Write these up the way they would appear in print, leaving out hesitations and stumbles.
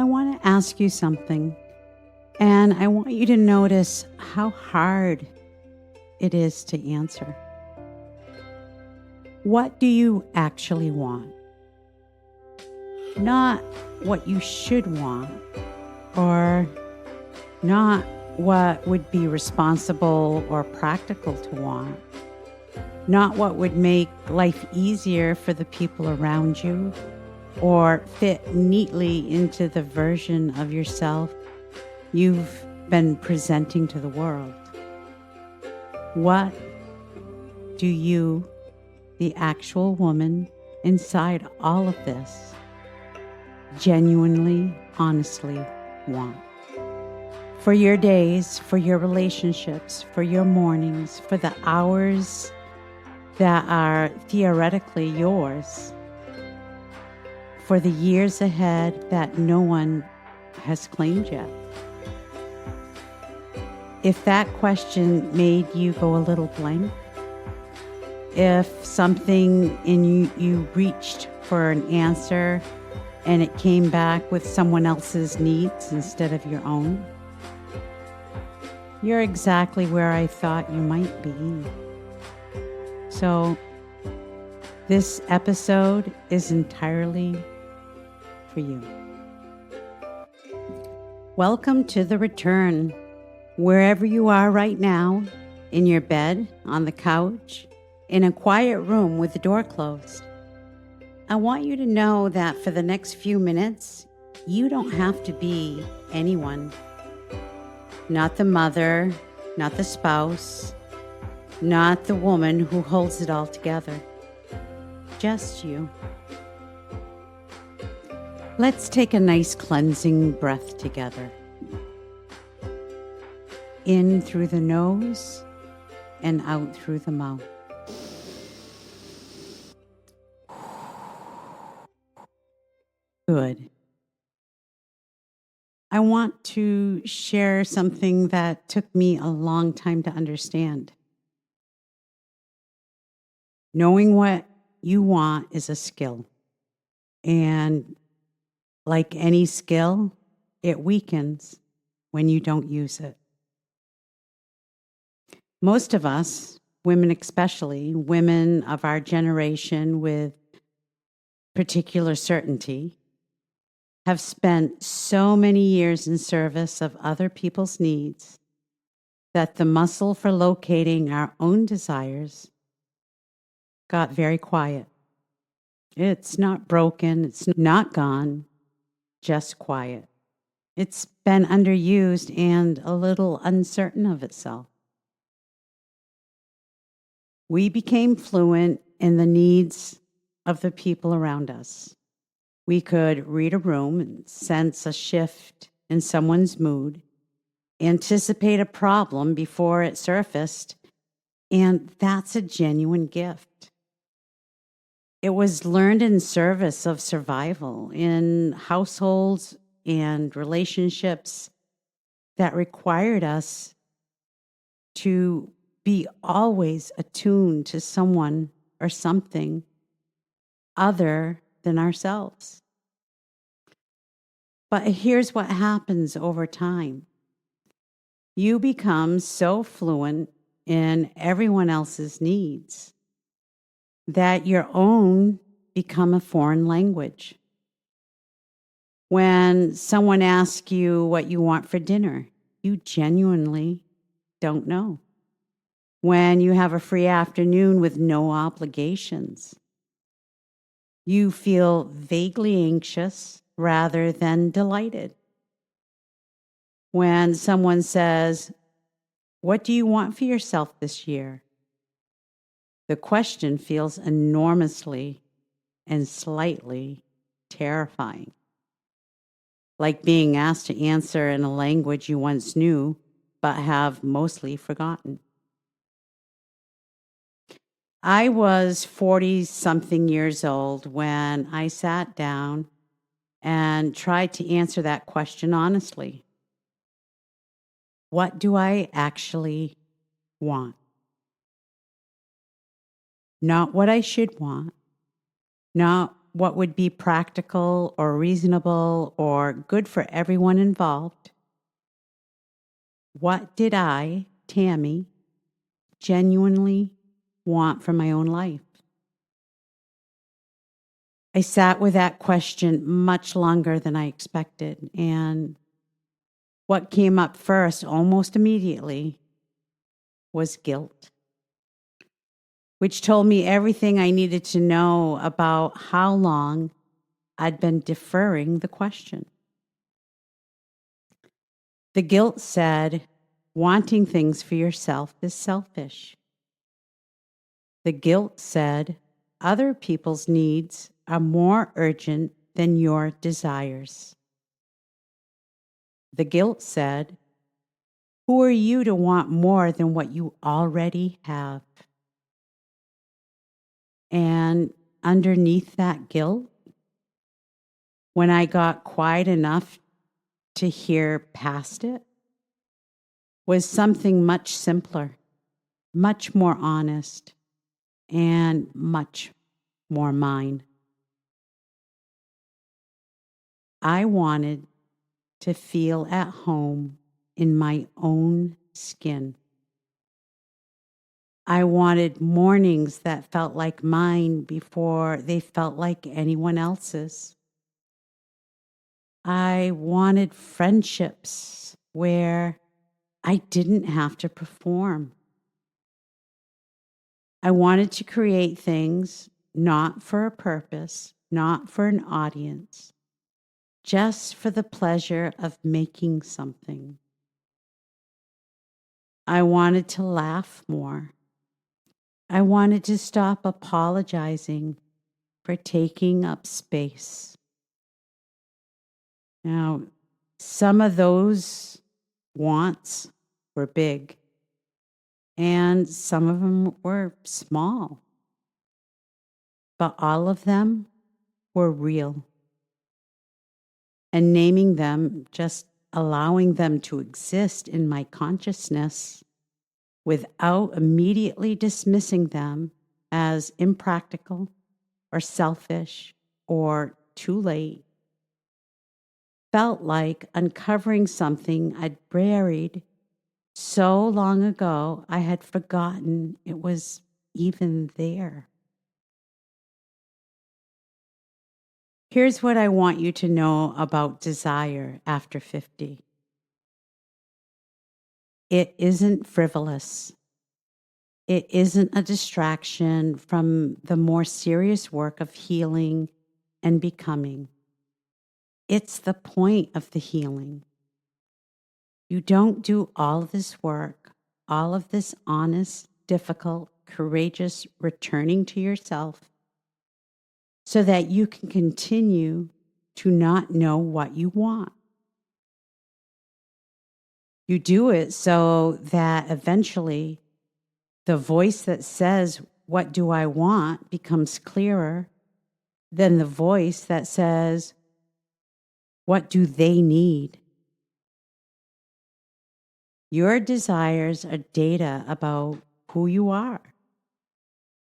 I want to ask you something, and I want you to notice how hard it is to answer. What do you actually want? Not what you should want, or not what would be responsible or practical to want. Not what would make life easier for the people around you or fit neatly into the version of yourself you've been presenting to the world. What do you, the actual woman inside all of this, genuinely, honestly want? For your days, for your relationships, for your mornings, for the hours that are theoretically yours, for the years ahead that no one has claimed yet. If that question made you go a little blank, if something in you reached for an answer and it came back with someone else's needs instead of your own, you're exactly where I thought you might be. So, this episode is entirely for you. Welcome to The Return. Wherever you are right now, in your bed, on the couch, in a quiet room with the door closed, I want you to know that for the next few minutes, you don't have to be anyone. Not the mother, not the spouse, not the woman who holds it all together. Just you. Let's take a nice cleansing breath together. In through the nose and out through the mouth. Good. I want to share something that took me a long time to understand. Knowing what you want is a skill. And like any skill, it weakens when you don't use it. Most of us, women especially, women of our generation with particular certainty, have spent so many years in service of other people's needs that the muscle for locating our own desires got very quiet. It's not broken, it's not gone, just quiet. It's been underused and a little uncertain of itself. We became fluent in the needs of the people around us. We could read a room and sense a shift in someone's mood, anticipate a problem before it surfaced, and that's a genuine gift. It was learned in service of survival in households and relationships that required us to be always attuned to someone or something other than ourselves. But here's what happens over time. You become so fluent in everyone else's needs that your own become a foreign language. When someone asks you what you want for dinner, you genuinely don't know. When you have a free afternoon with no obligations, you feel vaguely anxious rather than delighted. When someone says, "What do you want for yourself this year?" the question feels enormously and slightly terrifying, like being asked to answer in a language you once knew but have mostly forgotten. I was 40-something years old when I sat down and tried to answer that question honestly. What do I actually want? Not what I should want, not what would be practical or reasonable or good for everyone involved. What did I, Tammy, genuinely want for my own life? I sat with that question much longer than I expected, and what came up first almost immediately was guilt, which told me everything I needed to know about how long I'd been deferring the question. The guilt said, wanting things for yourself is selfish. The guilt said, other people's needs are more urgent than your desires. The guilt said, who are you to want more than what you already have? And underneath that guilt, when I got quiet enough to hear past it, was something much simpler, much more honest, and much more mine. I wanted to feel at home in my own skin. I wanted mornings that felt like mine before they felt like anyone else's. I wanted friendships where I didn't have to perform. I wanted to create things not for a purpose, not for an audience, just for the pleasure of making something. I wanted to laugh more. I wanted to stop apologizing for taking up space. Now, some of those wants were big, and some of them were small, but all of them were real. And naming them, just allowing them to exist in my consciousness without immediately dismissing them as impractical or selfish or too late, felt like uncovering something I'd buried so long ago I had forgotten it was even there. Here's what I want you to know about desire after 50. It isn't frivolous. It isn't a distraction from the more serious work of healing and becoming. It's the point of the healing. You don't do all this work, all of this honest, difficult, courageous returning to yourself so that you can continue to not know what you want. You do it so that eventually the voice that says, what do I want, becomes clearer than the voice that says, what do they need? Your desires are data about who you are.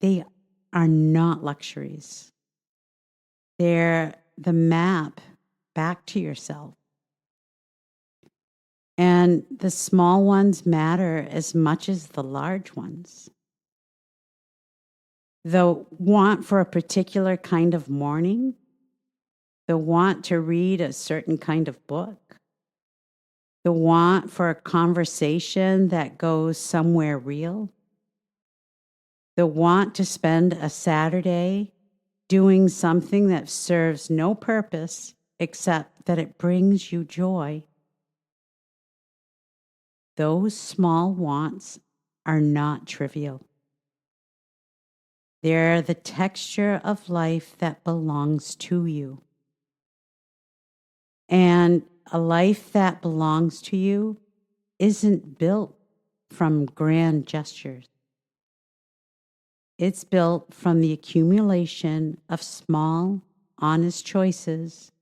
They are not luxuries. They're the map back to yourself. And the small ones matter as much as the large ones. The want for a particular kind of morning, the want to read a certain kind of book, the want for a conversation that goes somewhere real, the want to spend a Saturday doing something that serves no purpose except that it brings you joy. Those small wants are not trivial. They're the texture of life that belongs to you. And a life that belongs to you isn't built from grand gestures. It's built from the accumulation of small, honest choices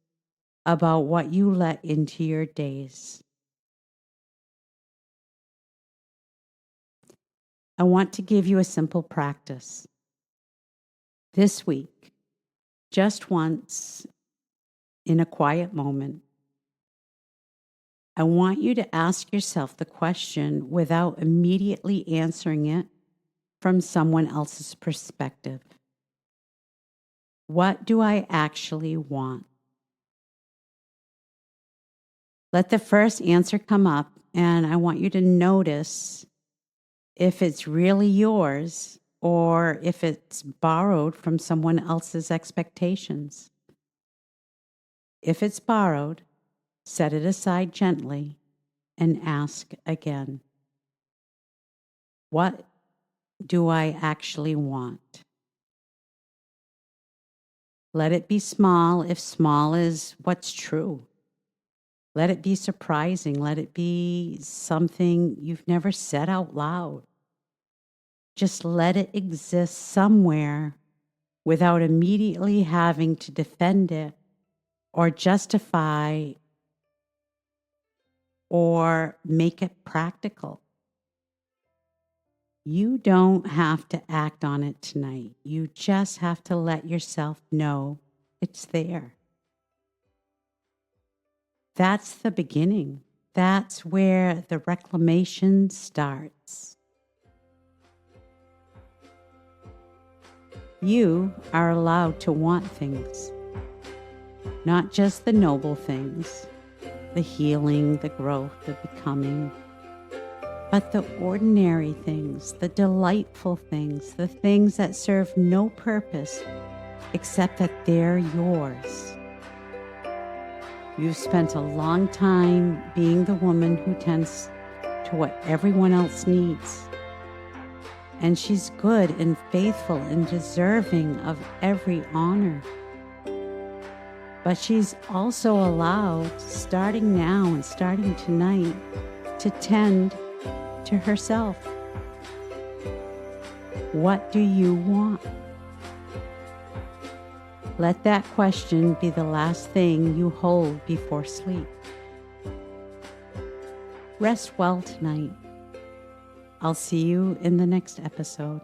about what you let into your days. I want to give you a simple practice. This week, Just once, in a quiet moment, I want you to ask yourself the question without immediately answering it from someone else's perspective. What do I actually want? Let the first answer come up, and I want you to notice if it's really yours or if it's borrowed from someone else's expectations. If it's borrowed, set it aside gently and ask again. What do I actually want? Let it be small if small is what's true. Let it be surprising. Let it be something you've never said out loud. Just let it exist somewhere without immediately having to defend it or justify or make it practical. You don't have to act on it tonight. You just have to let yourself know it's there. That's the beginning. That's where the reclamation starts. You are allowed to want things, not just the noble things, the healing, the growth, the becoming, but the ordinary things, the delightful things, the things that serve no purpose except that they're yours. You've spent a long time being the woman who tends to what everyone else needs. And she's good and faithful and deserving of every honor. But she's also allowed, starting now and starting tonight, to tend to herself. What do you want? Let that question be the last thing you hold before sleep. Rest well tonight. I'll see you in the next episode.